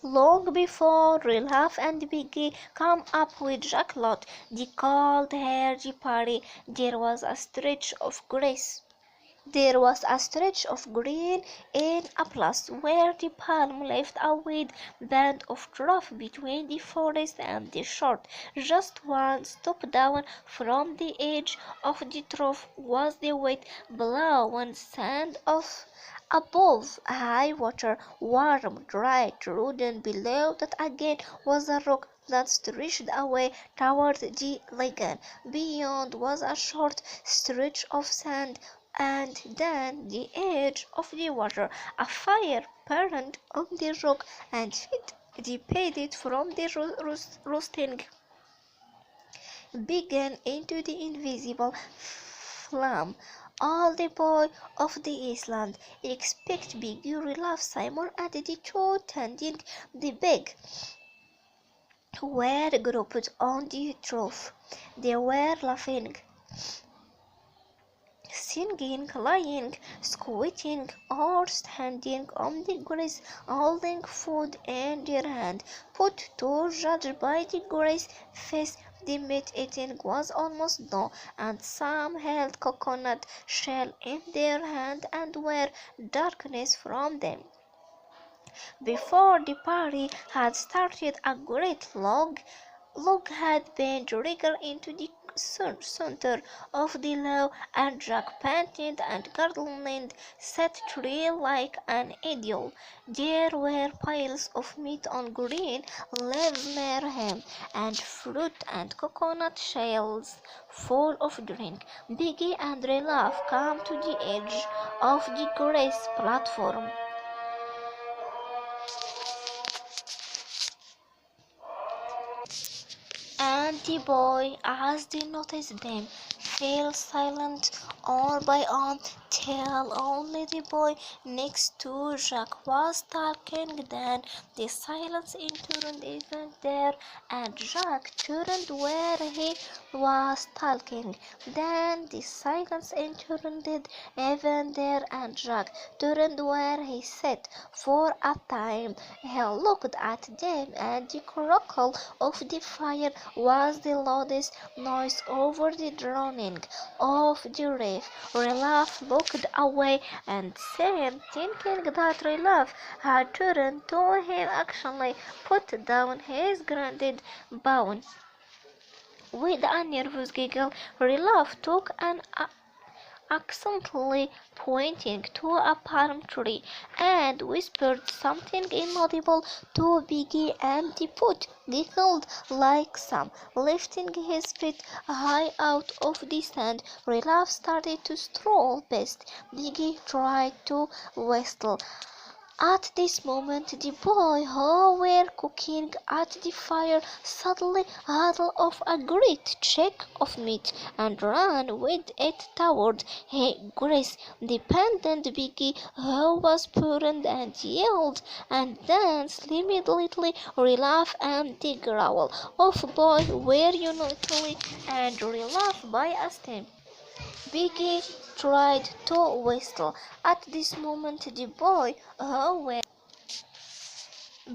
long before Relaf and Biggie come up with Jacqueline. They called her Jipari. There was a stretch of green in a place where the palm left a wide band of trough between the forest and the shore. Just one step down from the edge of the trough was the wet, brown sand of above high water, warm, dry, trodden. Below that again was a rock that stretched away toward the lagoon. Beyond was a short stretch of sand, and then the edge of the water. A fire burned on the rock, and it dissipated from the roasting began into the invisible flame. All the boys of the island, except Big Relaf, Simon, and the two tending the big, were grouped on the trough. They were laughing, singing, lying, squatting, or standing on the grass, holding food in their hand. Put to judge by the grass face, the meat eating was almost done, and some held coconut shell in their hand and were darkness from them. Before the party had started, a great log had been dragged into the center of the lawn, and Jack panted and gurgled sat tree like an idiot. There were piles of meat on green leaves near him, and fruit and coconut shells full of drink. Biggie and Relaf came to the edge of the grass platform. And the boy, as they noticed them, fell silent all by one, till only the boy next to Jack was talking. Then the silence turned even there, and Jack turned where he was talking. Then the silence turned even there, and Jack turned where he sat. For a time he looked at them, and the crackle of the fire was the loudest noise over the droning of the reef. Relaf looked away and seemed thinking that Relaf had turned to him, actually put down his granted bone. With a nervous giggle, Relaf took an accidentally pointing to a palm tree, and whispered something inaudible to Biggie, and the put giggled like Sam, lifting his feet high out of the sand. Relaf started to stroll past. Biggie tried to whistle. At this moment the boy who were cooking at the fire suddenly hauled off a great chunk of meat and ran with it toward Grace. The pendant Biggie, who was purring and yelled, and then immediately Relaf and the growl of boy were united and Relaf by a stem. Biggie tried to whistle. At this moment the boy who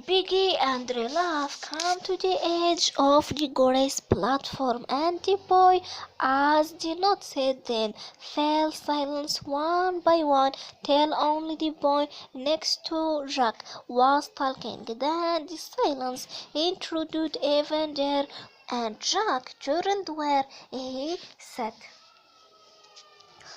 Biggie and Relaf came to the edge of the grass platform, and the boy, as the note said then, fell silent one by one, till only the boy next to Jack was talking. Then the silence intruded even there, and Jack turned where he sat.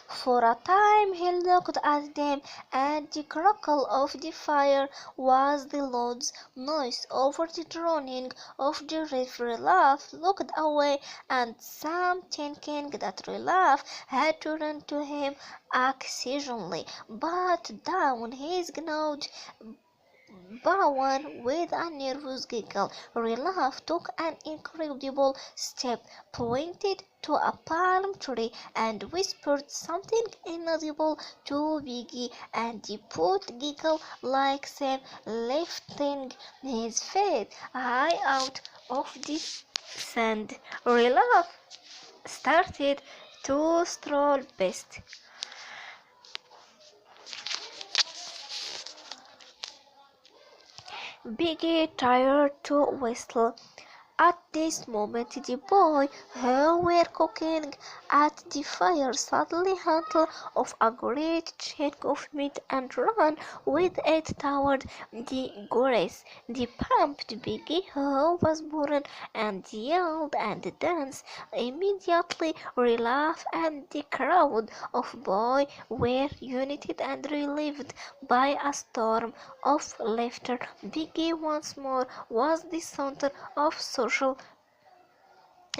For a time he looked at them, and the crackle of the fire was the loudest noise over the droning of the reef. Relaf looked away, and Sam, thinking that Relaf had turned to him occasionally, but down his gnawed Bowen, with a nervous giggle, Relaf took an incredible step, pointed to a palm tree, and whispered something inaudible to Biggie, and the both giggled like Sam, lifting his feet high out of the sand. Relaf started to stroll past. Biggie tried to whistle. At this moment the boy who were cooking at the fire suddenly handled of a great chunk of meat and ran with it toward the goddess. The pumped Biggie who was born and yelled and danced immediately laughed, and the crowd of boys were united and relieved by a storm of laughter. Biggie once more was the center of social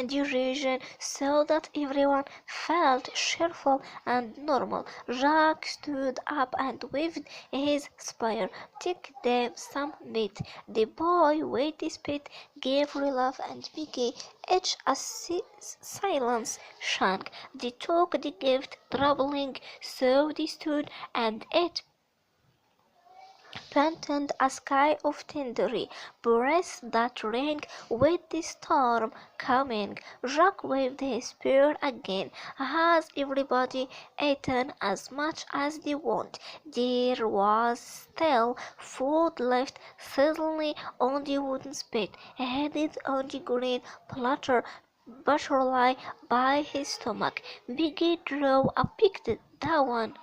duration, so that everyone felt cheerful and normal. Jack stood up and waved his spear. Take them some meat. The boy with the spit gave relief and Biggie each a silence shank. They took the gift trembling, so they stood and ate painted a sky of tindery breaths that rang with the storm coming. Jack waved his spear again. Has everybody eaten as much as they want? There was still food left sizzling on the wooden spit, headed on the green platter butterfly by his stomach. Biggie drew a picked down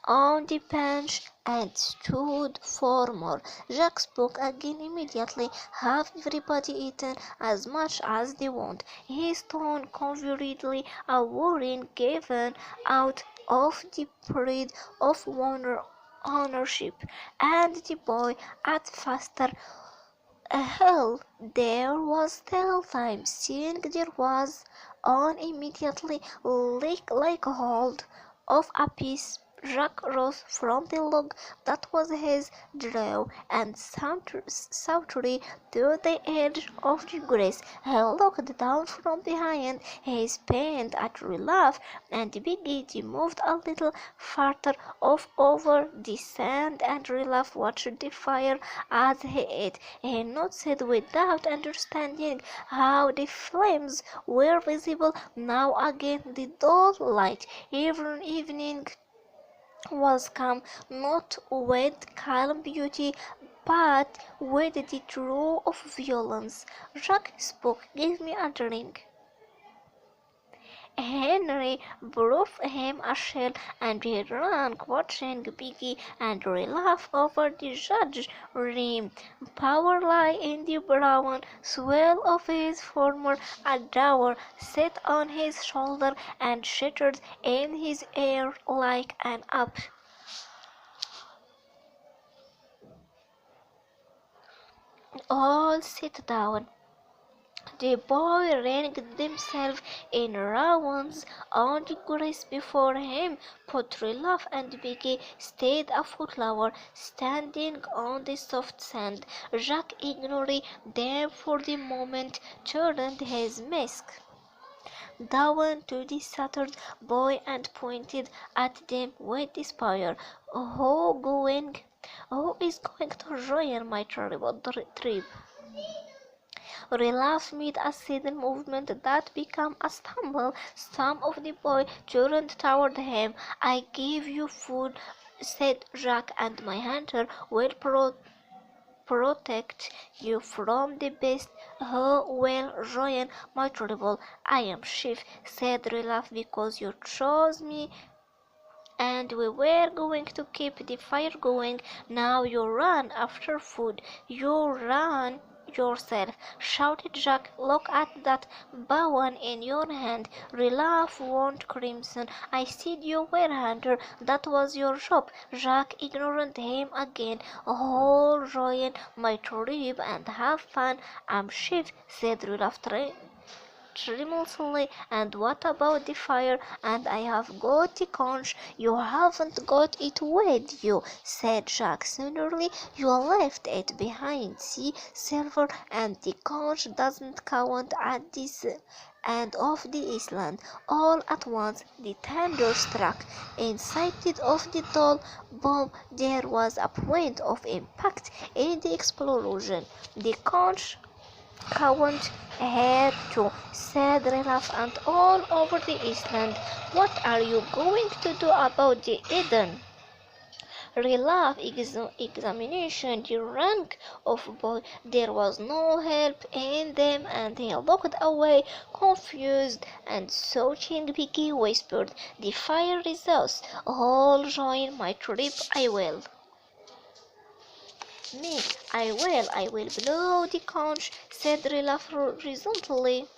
on the bench and stood for more. Jack spoke again immediately. Have everybody eaten as much as they want? His tone conveyed a warning given out of the pride of ownership, and the boy ate faster. Hell, there was still time. Seeing there was on immediately like hold of a piece. Jack rose from the log that was his draw and sauntered to the edge of the grass. He looked down from behind his paint at relief, and Biggie moved a little farther off over the sand, and relief watched the fire as he ate. He noticed without understanding how the flames were visible now again. The dull light evening was calm, not with calm beauty, but with the draw of violence. Jack spoke. Give me a drink. Henry brought him a shell, and he ran, watching Biggie and laughed over the judge's rim. Power lay in the brown swell of his former adorer, set on his shoulder and shattered in his ear like an apple. All sit down. The boy ranged themselves in rounds on the grass before him. Put Relief and Biggie stayed a foot lower, standing on the soft sand. Jack ignored them for the moment, turned his mask down to the shattered boy and pointed at them with the spear. Who is going to join my terrible trip? Relief made a sudden movement that became a stumble. Some of the boys turned toward him. I give you food, said Jack, and my hunter will protect you from the beast who will join my trouble. I am chief, said Relief, because you chose me and we were going to keep the fire going. Now you run after food. You run yourself, shouted Jack. Look at that bowen in your hand. Relief warned Crimson. I said you were hunter. That was your job. Jack ignored him again. Oh, join my tribe and have fun. I'm chief, said Relief tremulously. And what about the fire? And I have got the conch. You haven't got it with you, said Jack severely. You left it behind. See, Silver, and the conch doesn't count at this end of the island. All at once the thunder struck. Inside of the tall bomb there was a point of impact in the explosion. The conch count had to, said Relief, and all over the island. What are you going to do about the Eden? Relaf examination the rank of boy. There was no help in them, and he looked away, confused, and searching. Piggy whispered, "The fire results. All join my trip. I will." "Me, I will blow the conch," said Relaf resolutely.